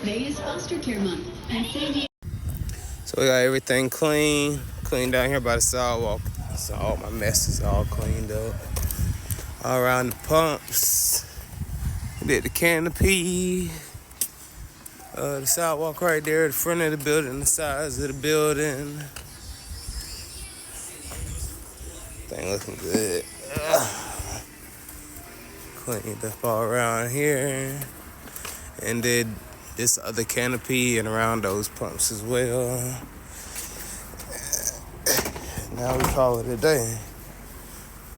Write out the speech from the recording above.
Vegas Foster Care Month and San Diego. So we got everything clean down here by the sidewalk. So all my mess is all cleaned up. All around the pumps. Did the canopy. The sidewalk right there, the front of the building, the sides of the building. Thing looking good. Cleaned up all around here. And did this other canopy and around those pumps as well. Now we call it a day.